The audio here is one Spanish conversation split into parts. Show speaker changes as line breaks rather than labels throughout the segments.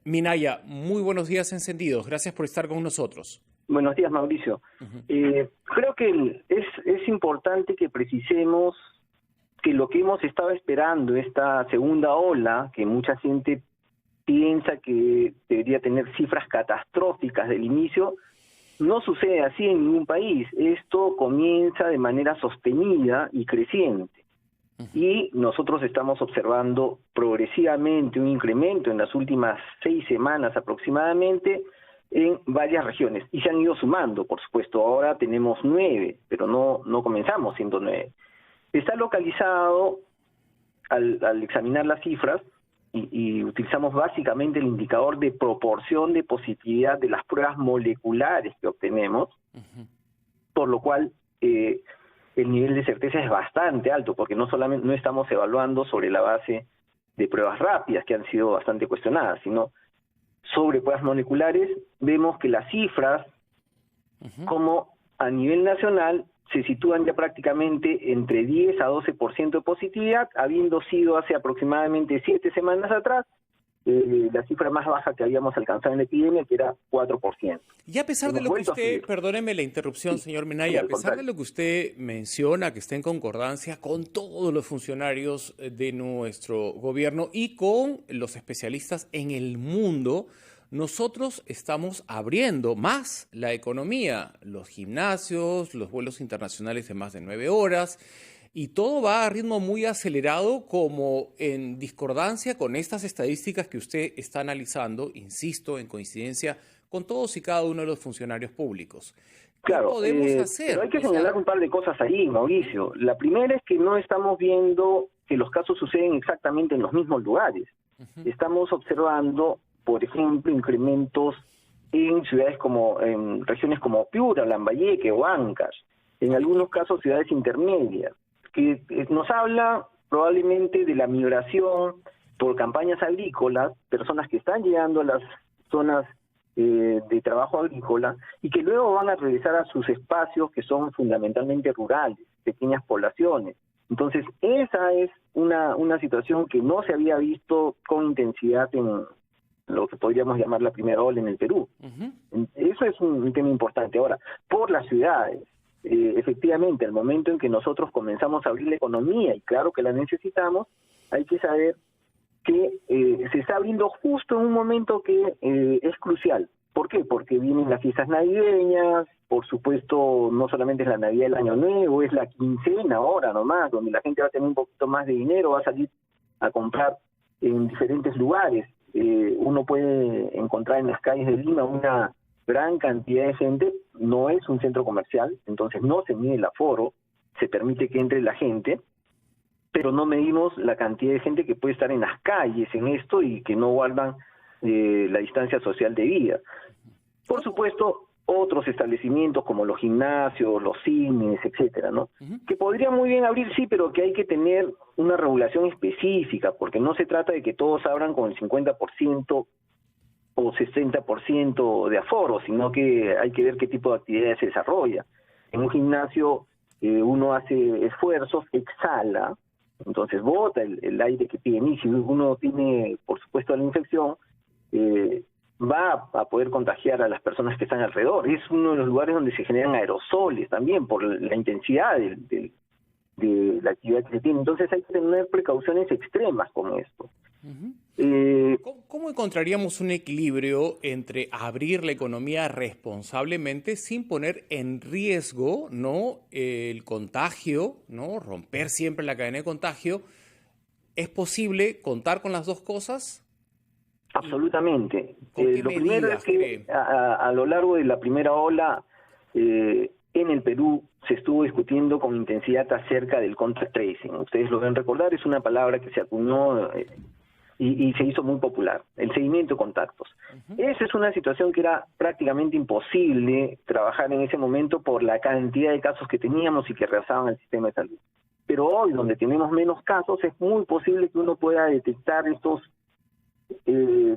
Minaya, muy buenos días encendidos. Gracias por estar con nosotros.
Buenos días, Mauricio. Creo que es importante que precisemos que lo que hemos estado esperando, esta segunda ola, que mucha gente piensa que debería tener cifras catastróficas del inicio, no sucede así en ningún país. Esto comienza de manera sostenida y creciente. Y nosotros estamos observando progresivamente un incremento en las últimas 6 semanas aproximadamente en varias regiones. Y se han ido sumando, por supuesto. Ahora tenemos 9, pero no comenzamos siendo 9. Está localizado, al examinar las cifras, y utilizamos básicamente el indicador de proporción de positividad de las pruebas moleculares que obtenemos, por lo cual el nivel de certeza es bastante alto, porque no estamos evaluando sobre la base de pruebas rápidas, que han sido bastante cuestionadas, sino sobre pruebas moleculares. Vemos que las cifras, como a nivel nacional, se sitúan ya prácticamente entre 10 a 12% de positividad, habiendo sido hace aproximadamente 7 semanas atrás la cifra más baja que habíamos alcanzado en la epidemia, que era 4%.
Y a pesar de lo que usted, perdóneme la interrupción, señor Minaya, a pesar de lo que usted menciona, que está en concordancia con todos los funcionarios de nuestro gobierno y con los especialistas en el mundo, nosotros estamos abriendo más la economía, los gimnasios, los vuelos internacionales de más de 9 horas, y todo va a ritmo muy acelerado, como en discordancia con estas estadísticas que usted está analizando, insisto, en coincidencia con todos y cada uno de los funcionarios públicos. ¿Qué podemos hacer?
Pero hay que señalar un par de cosas ahí, Mauricio. La primera es que no estamos viendo que los casos suceden exactamente en los mismos lugares. Estamos observando, por ejemplo, incrementos en ciudades en regiones como Piura, Lambayeque o Ancash, en algunos casos ciudades intermedias, que nos habla probablemente de la migración por campañas agrícolas, personas que están llegando a las zonas de trabajo agrícola y que luego van a regresar a sus espacios que son fundamentalmente rurales, pequeñas poblaciones. Entonces, esa es una situación que no se había visto con intensidad en lo que podríamos llamar la primera ola en el Perú. Eso es un tema importante. Ahora, por las ciudades, efectivamente, al momento en que nosotros comenzamos a abrir la economía, y claro que la necesitamos, hay que saber que se está abriendo justo en un momento que es crucial. ¿Por qué? Porque vienen las fiestas navideñas, por supuesto, no solamente es la Navidad del Año Nuevo, es la quincena ahora nomás, donde la gente va a tener un poquito más de dinero, va a salir a comprar en diferentes lugares. Uno puede encontrar en las calles de Lima una gran cantidad de gente. No es un centro comercial, entonces no se mide el aforo, se permite que entre la gente, pero no medimos la cantidad de gente que puede estar en las calles en esto y que no guardan la distancia social debida. Por supuesto, otros establecimientos como los gimnasios, los cines, etcétera, ¿no? Que podrían muy bien abrir, sí, pero que hay que tener una regulación específica, porque no se trata de que todos abran con el 50% o 60% de aforo, sino que hay que ver qué tipo de actividades se desarrolla. En un gimnasio uno hace esfuerzos, exhala, entonces bota el aire que tiene, y si uno tiene, por supuesto, la infección, va a poder contagiar a las personas que están alrededor. Es uno de los lugares donde se generan aerosoles también por la intensidad de la actividad que se tiene. Entonces hay que tener precauciones extremas con esto.
¿Cómo encontraríamos un equilibrio entre abrir la economía responsablemente sin poner en riesgo, ¿no?, el contagio, ¿no?, romper siempre la cadena de contagio? ¿Es posible contar con las dos cosas?
Absolutamente. Lo primero es que a lo largo de la primera ola en el Perú se estuvo discutiendo con intensidad acerca del contact tracing. Ustedes lo deben recordar, es una palabra que se acuñó y se hizo muy popular, el seguimiento de contactos. Esa es una situación que era prácticamente imposible trabajar en ese momento por la cantidad de casos que teníamos y que rebasaban el sistema de salud. Pero hoy, donde tenemos menos casos, es muy posible que uno pueda detectar estos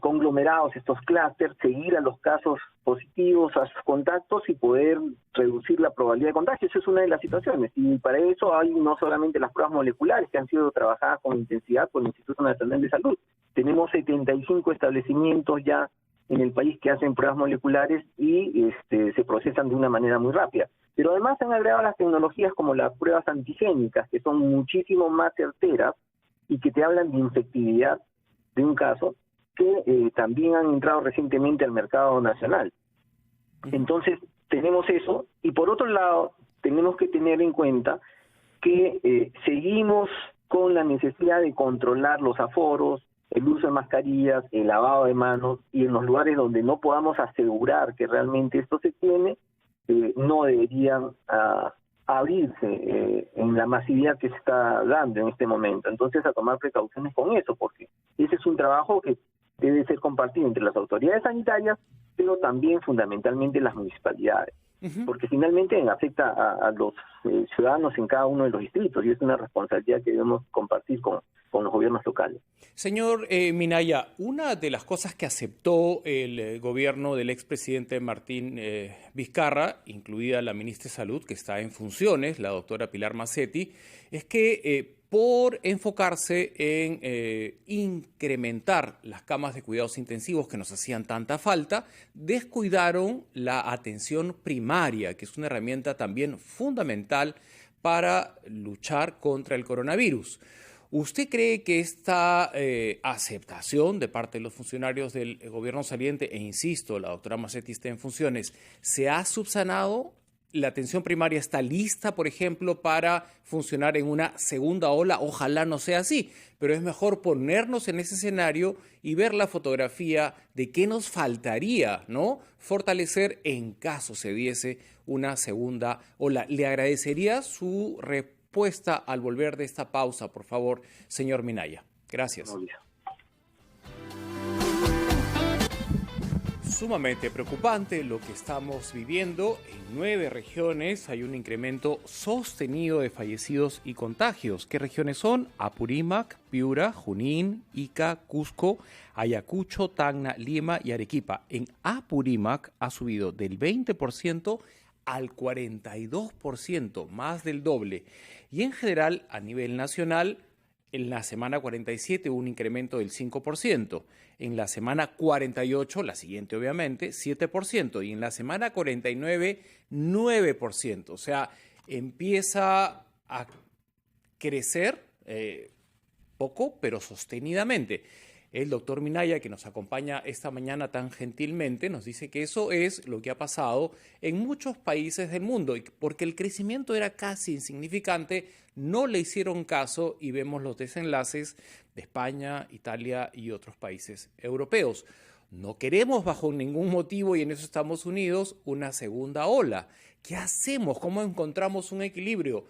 conglomerados, estos clústeres, seguir a los casos positivos, a sus contactos y poder reducir la probabilidad de contagio. Esa es una de las situaciones, y para eso hay no solamente las pruebas moleculares que han sido trabajadas con intensidad por el Instituto Nacional de Salud, Tenemos 75 establecimientos ya en el país que hacen pruebas moleculares y se procesan de una manera muy rápida. Pero además se han agregado las tecnologías como las pruebas antigénicas, que son muchísimo más certeras y que te hablan de infectividad de un caso, que también han entrado recientemente al mercado nacional. Entonces, tenemos eso, y por otro lado, tenemos que tener en cuenta que seguimos con la necesidad de controlar los aforos, el uso de mascarillas, el lavado de manos, y en los lugares donde no podamos asegurar que realmente esto se tiene, no deberían abrirse en la masividad que se está dando en este momento. Entonces, a tomar precauciones con eso, porque ese es un trabajo que debe ser compartido entre las autoridades sanitarias, pero también fundamentalmente las municipalidades, porque finalmente afecta a los ciudadanos en cada uno de los distritos, y es una responsabilidad que debemos compartir con los gobiernos locales.
Señor Minaya, una de las cosas que aceptó el gobierno del expresidente Martín Vizcarra, incluida la ministra de Salud, que está en funciones, la doctora Pilar Macetti, es que por enfocarse en incrementar las camas de cuidados intensivos que nos hacían tanta falta, descuidaron la atención primaria, que es una herramienta también fundamental para luchar contra el coronavirus. ¿Usted cree que esta aceptación de parte de los funcionarios del gobierno saliente, e insisto, la doctora Macetti está en funciones, se ha subsanado? ¿La atención primaria está lista, por ejemplo, para funcionar en una segunda ola? Ojalá no sea así, pero es mejor ponernos en ese escenario y ver la fotografía de qué nos faltaría, ¿no? Fortalecer en caso se diese una segunda ola. Le agradecería su respuesta al volver de esta pausa, por favor, señor Minaya. Gracias. Sumamente preocupante lo que estamos viviendo. En 9 regiones hay un incremento sostenido de fallecidos y contagios. ¿Qué regiones son? Apurímac, Piura, Junín, Ica, Cusco, Ayacucho, Tacna, Lima y Arequipa. En Apurímac ha subido del 20% al 42%, más del doble. Y en general, a nivel nacional, en la semana 47 hubo un incremento del 5%. En la semana 48, la siguiente obviamente, 7%. Y en la semana 49, 9%. O sea, empieza a crecer poco, pero sostenidamente. El doctor Minaya, que nos acompaña esta mañana tan gentilmente, nos dice que eso es lo que ha pasado en muchos países del mundo, y porque el crecimiento era casi insignificante, no le hicieron caso y vemos los desenlaces de España, Italia y otros países europeos. No queremos bajo ningún motivo, y en eso estamos unidos, una segunda ola. ¿Qué hacemos? ¿Cómo encontramos un equilibrio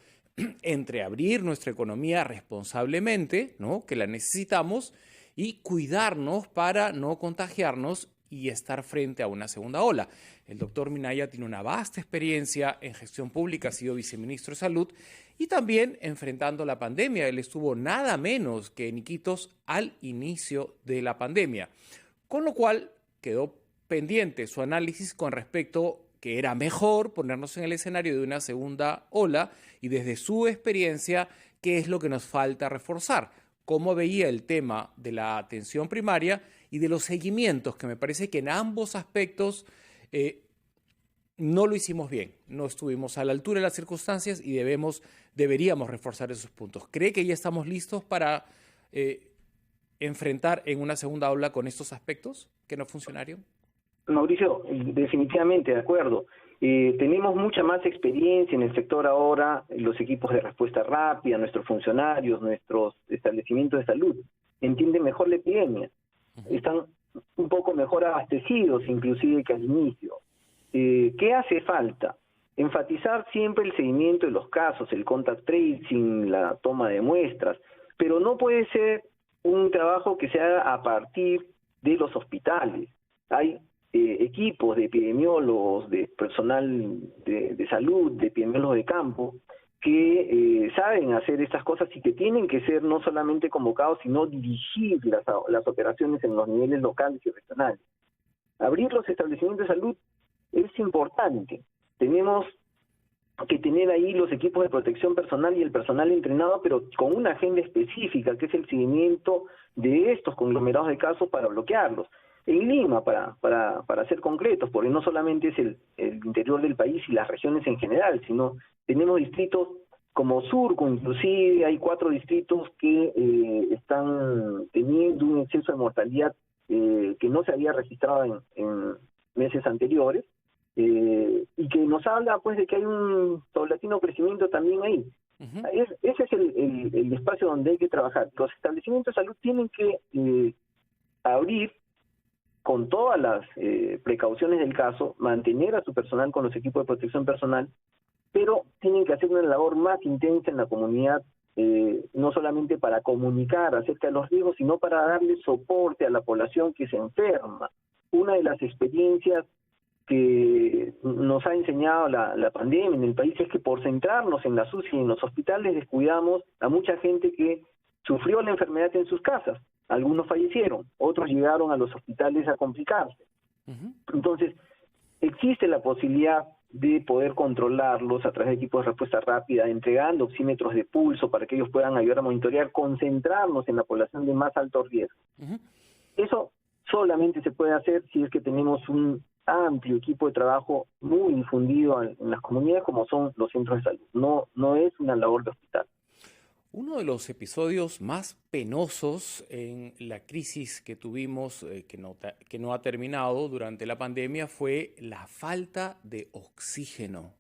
entre abrir nuestra economía responsablemente, ¿no?, que la necesitamos, y cuidarnos para no contagiarnos y estar frente a una segunda ola? El doctor Minaya tiene una vasta experiencia en gestión pública, ha sido viceministro de Salud y también enfrentando la pandemia. Él estuvo nada menos que en Iquitos al inicio de la pandemia, con lo cual quedó pendiente su análisis con respecto que era mejor ponernos en el escenario de una segunda ola y desde su experiencia, ¿qué es lo que nos falta reforzar? Cómo veía el tema de la atención primaria y de los seguimientos, que me parece que en ambos aspectos no lo hicimos bien, no estuvimos a la altura de las circunstancias y deberíamos reforzar esos puntos. ¿Cree que ya estamos listos para enfrentar en una segunda ola con estos aspectos que no funcionaron?
Mauricio, definitivamente de acuerdo. Tenemos mucha más experiencia en el sector ahora, los equipos de respuesta rápida, nuestros funcionarios, nuestros establecimientos de salud entienden mejor la epidemia, están un poco mejor abastecidos inclusive que al inicio. ¿Qué hace falta? Enfatizar siempre el seguimiento de los casos, el contact tracing, la toma de muestras, pero no puede ser un trabajo que se haga a partir de los hospitales. Hay equipos de epidemiólogos, de personal de salud, de epidemiólogos de campo, que saben hacer estas cosas y que tienen que ser no solamente convocados, sino dirigir las operaciones en los niveles locales y regionales. Abrir los establecimientos de salud es importante. Tenemos que tener ahí los equipos de protección personal y el personal entrenado, pero con una agenda específica, que es el seguimiento de estos conglomerados de casos para bloquearlos. En Lima, para ser concretos, porque no solamente es el interior del país y las regiones en general, sino tenemos distritos como Surco, inclusive hay 4 distritos que están teniendo un exceso de mortalidad que no se había registrado en meses anteriores, y que nos habla pues de que hay un paulatino crecimiento también ahí. Ese es el espacio donde hay que trabajar. Los establecimientos de salud tienen que abrir con todas las precauciones del caso, mantener a su personal con los equipos de protección personal, pero tienen que hacer una labor más intensa en la comunidad, no solamente para comunicar acerca de los riesgos, sino para darle soporte a la población que se enferma. Una de las experiencias que nos ha enseñado la pandemia en el país es que por centrarnos en las UCI y en los hospitales descuidamos a mucha gente que sufrió la enfermedad en sus casas. Algunos fallecieron, otros llegaron a los hospitales a complicarse. Entonces, existe la posibilidad de poder controlarlos a través de equipos de respuesta rápida, entregando oxímetros de pulso para que ellos puedan ayudar a monitorear, concentrarnos en la población de más alto riesgo. Eso solamente se puede hacer si es que tenemos un amplio equipo de trabajo muy difundido en las comunidades, como son los centros de salud. No es una labor de hospital.
Uno de los episodios más penosos en la crisis que tuvimos, que no ha terminado durante la pandemia, fue la falta de oxígeno.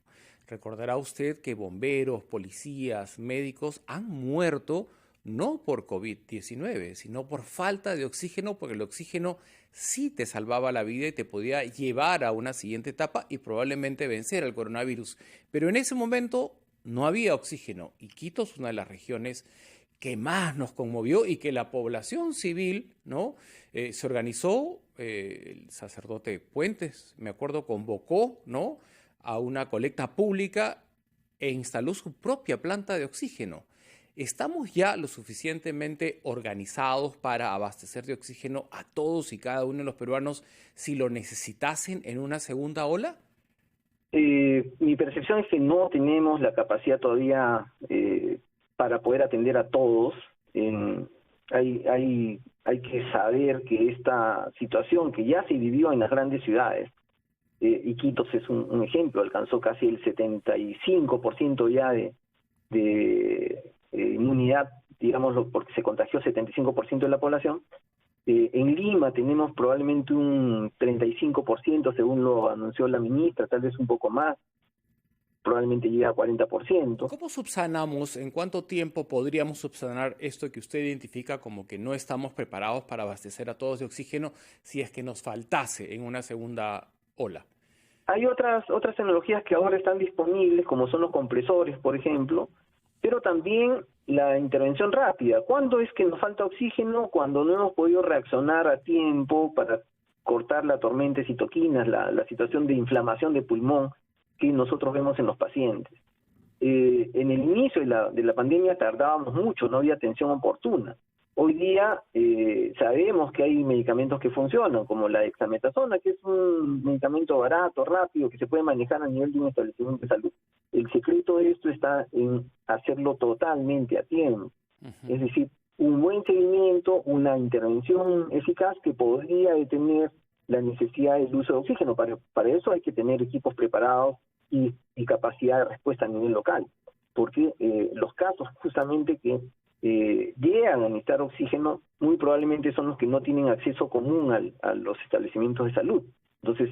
Recordará usted que bomberos, policías, médicos han muerto no por COVID-19, sino por falta de oxígeno, porque el oxígeno sí te salvaba la vida y te podía llevar a una siguiente etapa y probablemente vencer al coronavirus. Pero en ese momento no había oxígeno y Quito es una de las regiones que más nos conmovió y que la población civil, ¿no? Se organizó, el sacerdote Puentes, me acuerdo, convocó, ¿no?, a una colecta pública e instaló su propia planta de oxígeno. ¿Estamos ya lo suficientemente organizados para abastecer de oxígeno a todos y cada uno de los peruanos si lo necesitasen en una segunda ola?
Mi percepción es que no tenemos la capacidad todavía para poder atender a todos. Hay que saber que esta situación que ya se vivió en las grandes ciudades, y Quito es un ejemplo, alcanzó casi el 75% ya de inmunidad, digámoslo, porque se contagió 75% de la población. En Lima tenemos probablemente un 35%, según lo anunció la ministra, tal vez un poco más, probablemente llega a 40%.
¿Cómo subsanamos, en cuánto tiempo podríamos subsanar esto que usted identifica como que no estamos preparados para abastecer a todos de oxígeno si es que nos faltase en una segunda ola?
Hay otras tecnologías que ahora están disponibles, como son los compresores, por ejemplo, pero también la intervención rápida. ¿Cuándo es que nos falta oxígeno? Cuando no hemos podido reaccionar a tiempo para cortar la tormenta de citoquinas, la situación de inflamación de pulmón que nosotros vemos en los pacientes. En el inicio de la pandemia tardábamos mucho, no había atención oportuna. Hoy día sabemos que hay medicamentos que funcionan, como la dexametasona, que es un medicamento barato, rápido, que se puede manejar a nivel de un establecimiento de salud. El secreto de esto está en hacerlo totalmente a tiempo. Es decir, un buen seguimiento, una intervención eficaz que podría detener la necesidad del uso de oxígeno. Para eso hay que tener equipos preparados y capacidad de respuesta a nivel local, porque los casos justamente que llegan a necesitar oxígeno muy probablemente son los que no tienen acceso común a los establecimientos de salud. Entonces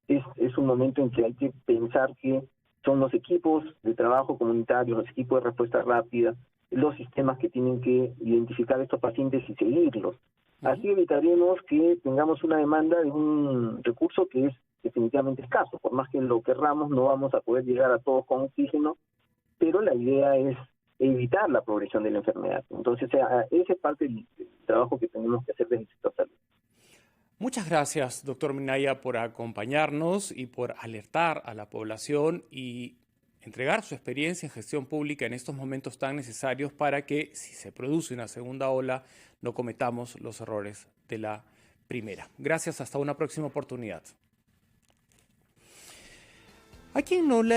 es un momento en que hay que pensar que son los equipos de trabajo comunitarios, los equipos de respuesta rápida, los sistemas que tienen que identificar a estos pacientes y seguirlos. Así evitaremos que tengamos una demanda de un recurso que es definitivamente escaso. Por más que lo querramos, no vamos a poder llegar a todos con oxígeno, pero la idea es evitar la progresión de la enfermedad. Entonces, esa es parte del trabajo que tenemos que hacer desde el sector salud.
Muchas gracias, doctor Minaya, por acompañarnos y por alertar a la población y entregar su experiencia en gestión pública en estos momentos tan necesarios para que, si se produce una segunda ola, no cometamos los errores de la primera. Gracias, hasta una próxima oportunidad. ¿A quién no le